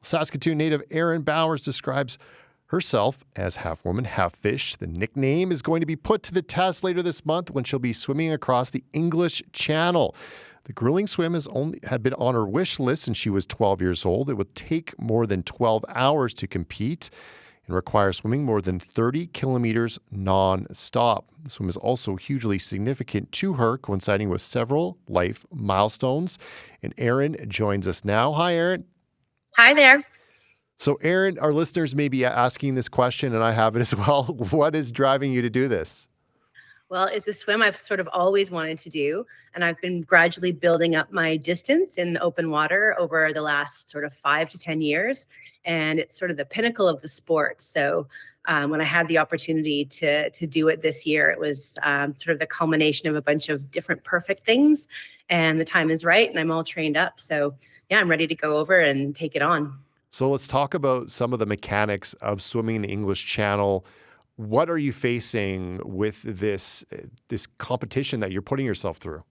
Saskatoon native Aerin Bowers describes herself as half woman, half fish. The nickname is going to be put to the test later this month when she'll be swimming across the English Channel. The grueling swim had been on her wish list since she was 12 years old. It would take more than 12 hours to compete and require swimming more than 30 kilometers non-stop. The swim is also hugely significant to her, coinciding with several life milestones. And Aerin joins us now. Hi, Aerin. Hi there. So, Aerin, our listeners may be asking this question, and I have it as well. What is driving you to do this? Well, it's a swim I've sort of always wanted to do, and I've been gradually building up my distance in the open water over the last sort of 5 to 10 years, and it's sort of the pinnacle of the sport. So when I had the opportunity to do it this year, it was sort of the culmination of a bunch of different perfect things, and the time is right, and I'm all trained up. So yeah, I'm ready to go over and take it on. So let's talk about some of the mechanics of swimming in the English Channel. What are you facing with this competition that you're putting yourself through?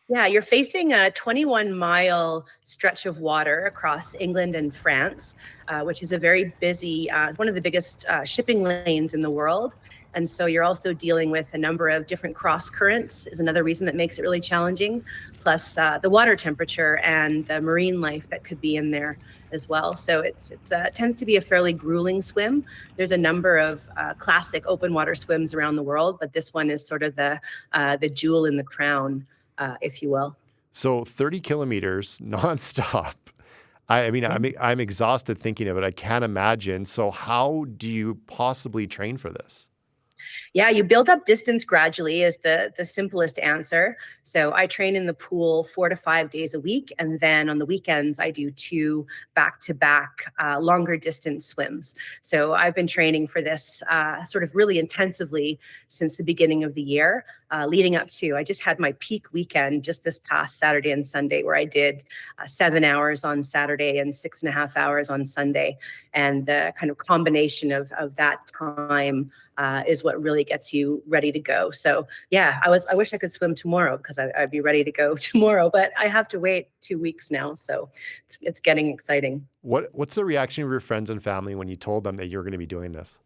Yeah, you're facing a 21-mile stretch of water across England and France, which is a very busy, one of the biggest shipping lanes in the world. And so you're also dealing with a number of different cross currents is another reason that makes it really challenging, plus the water temperature and the marine life that could be in there as well. So it tends to be a fairly grueling swim. There's a number of classic open water swims around the world, but this one is sort of the jewel in the crown, if you will. So 30 kilometers nonstop. I mean, I'm exhausted thinking of it. I can't imagine. So how do you possibly train for this? Yeah, you build up distance gradually is the simplest answer. So I train in the pool 4 to 5 days a week. And then on the weekends, I do 2 back-to-back longer distance swims. So I've been training for this sort of really intensively since the beginning of the year, leading up to, I just had my peak weekend just this past Saturday and Sunday where I did 7 hours on Saturday and 6.5 hours on Sunday. And the kind of combination of that time is what really gets you ready to go. So yeah, I wish I could swim tomorrow because I'd be ready to go tomorrow, but I have to wait 2 weeks now. So it's getting exciting. What's the reaction of your friends and family when you told them that you're going to be doing this?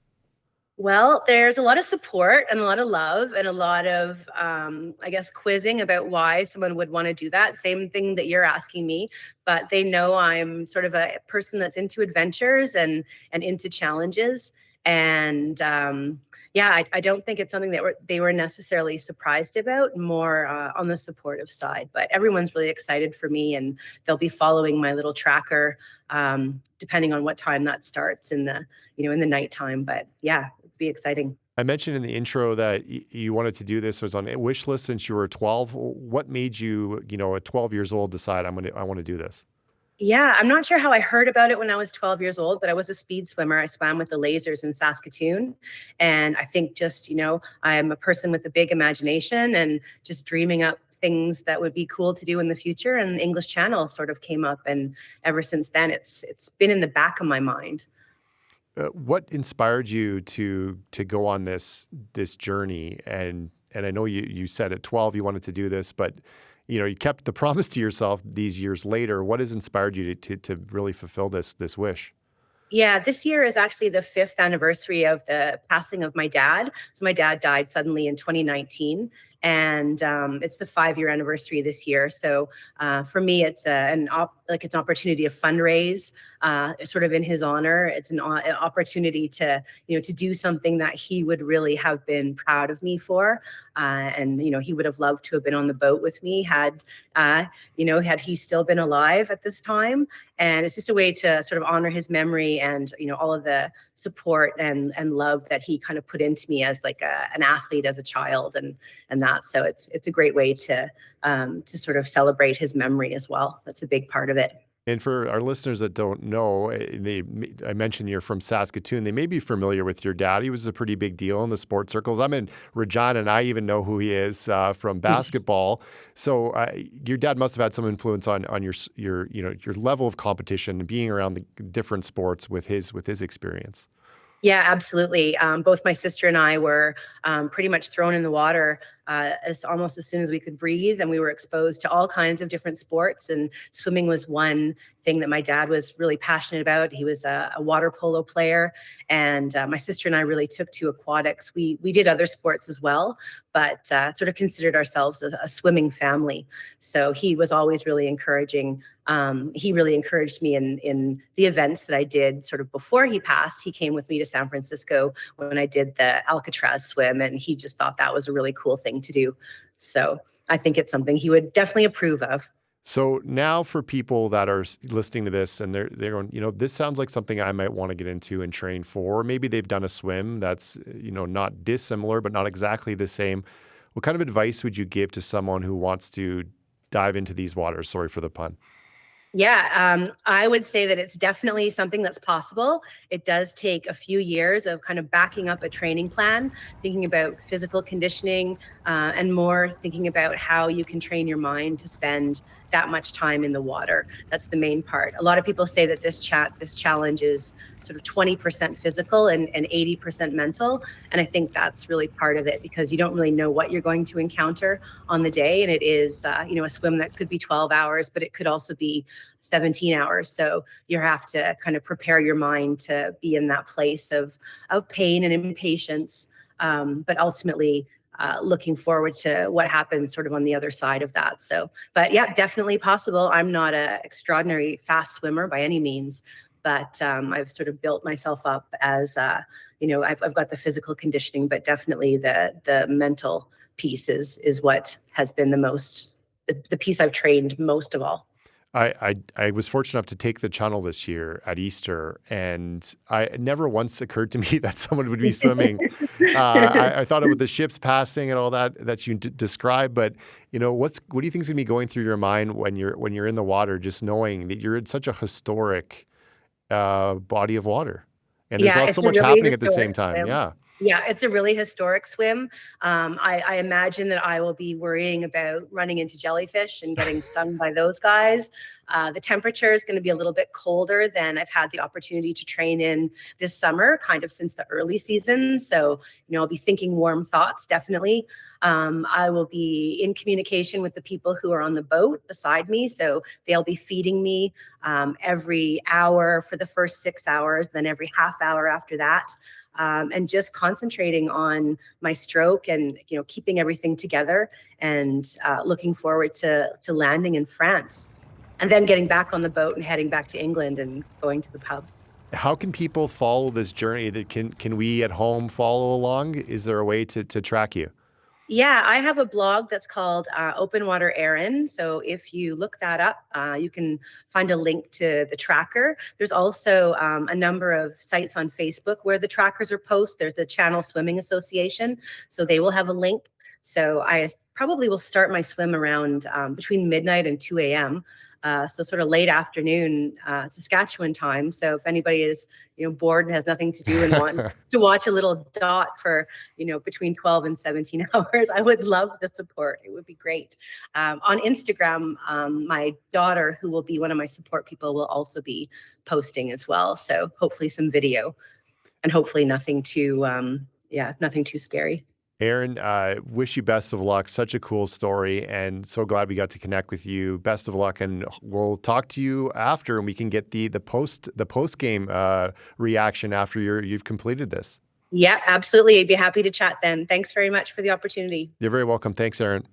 Well, there's a lot of support and a lot of love and a lot of, I guess, quizzing about why someone would want to do that. Same thing that you're asking me, but they know I'm sort of a person that's into adventures and into challenges. And yeah, I don't think it's something that they were necessarily surprised about, more on the supportive side. But everyone's really excited for me, and they'll be following my little tracker, depending on what time that starts in the nighttime. But yeah, it'd be exciting. I mentioned in the intro that you wanted to do this. It was on a wish list since you were 12. What made you, at 12 years old, decide I want to do this? Yeah, I'm not sure how I heard about it when I was 12 years old, but I was a speed swimmer. I swam with the lasers in Saskatoon. And I think just, I'm a person with a big imagination and just dreaming up things that would be cool to do in the future. And the English Channel sort of came up. And ever since then, it's been in the back of my mind. What inspired you to go on this journey? And I know you said at 12 you wanted to do this, but you kept the promise to yourself these years later. What has inspired you to really fulfill this wish? Yeah, this year is actually the 5th anniversary of the passing of my dad. So my dad died suddenly in 2019. And it's the 5-year anniversary this year. So for me, it's an opportunity to fundraise, sort of in his honor. It's an opportunity to do something that he would really have been proud of me for, and he would have loved to have been on the boat with me had he still been alive at this time. And it's just a way to sort of honor his memory and all of the support and love that he kind of put into me as like an athlete as a child and that. So it's a great way to sort of celebrate his memory as well. That's a big part of it. And for our listeners that don't know, I mentioned you're from Saskatoon. They may be familiar with your dad. He was a pretty big deal in the sports circles. I'm in Regina, and I even know who he is from basketball. So your dad must have had some influence on your level of competition and being around the different sports with his experience. Yeah, absolutely. Both my sister and I were pretty much thrown in the water almost as soon as we could breathe, and we were exposed to all kinds of different sports. And swimming was one thing that my dad was really passionate about. He was a water polo player, and my sister and I really took to aquatics. We did other sports as well, but sort of considered ourselves a swimming family. So he was always really encouraging. He really encouraged me in the events that I did sort of before he passed. He came with me to San Francisco when I did the Alcatraz swim, and he just thought that was a really cool thing to do. So I think it's something he would definitely approve of. So now for people that are listening to this and they're going, this sounds like something I might want to get into and train for. Or maybe they've done a swim that's, not dissimilar, but not exactly the same. What kind of advice would you give to someone who wants to dive into these waters? Sorry for the pun. Yeah, I would say that it's definitely something that's possible. It does take a few years of kind of backing up a training plan, thinking about physical conditioning, and more thinking about how you can train your mind to spend that much time in the water. That's the main part. A lot of people say that this challenge is sort of 20% physical and 80% mental. And I think that's really part of it, because you don't really know what you're going to encounter on the day. And it is, a swim that could be 12 hours, but it could also be 17 hours. So you have to kind of prepare your mind to be in that place of pain and impatience, but ultimately looking forward to what happens sort of on the other side of that. So, but yeah, definitely possible. I'm not an extraordinary fast swimmer by any means, but I've sort of built myself up as, I've got the physical conditioning, but definitely the mental piece is what has been the piece I've trained most of all. I was fortunate enough to take the channel this year at Easter, and it never once occurred to me that someone would be swimming. I thought about the ships passing and all that you described, but what do you think is going to be going through your mind when you're in the water, just knowing that you're in such a historic body of water, and there's so much happening at the same time. Swim. Yeah. Yeah, it's a really historic swim. I imagine that I will be worrying about running into jellyfish and getting stung by those guys. The temperature is going to be a little bit colder than I've had the opportunity to train in this summer, kind of since the early season. So, I'll be thinking warm thoughts, definitely. I will be in communication with the people who are on the boat beside me. So they'll be feeding me every hour for the first 6 hours, then every half hour after that. And just concentrating on my stroke and keeping everything together, and looking forward to landing in France, and then getting back on the boat and heading back to England and going to the pub. How can people follow this journey? Can we at home follow along? Is there a way to track you? Yeah, I have a blog that's called Open Water Aerin. So if you look that up, you can find a link to the tracker. There's also a number of sites on Facebook where the trackers are posted. There's the Channel Swimming Association, so they will have a link. So I probably will start my swim around between midnight and 2 a.m. So sort of late afternoon Saskatchewan time. So if anybody is bored and has nothing to do and wants to watch a little dot for between 12 and 17 hours, I would love the support. It would be great. On Instagram, my daughter, who will be one of my support people, will also be posting as well. So hopefully some video, and hopefully nothing too scary. Aerin, wish you best of luck. Such a cool story, and so glad we got to connect with you. Best of luck, and we'll talk to you after, and we can get the post game reaction after you've completed this. Yeah, absolutely. I'd be happy to chat then. Thanks very much for the opportunity. You're very welcome. Thanks, Aerin.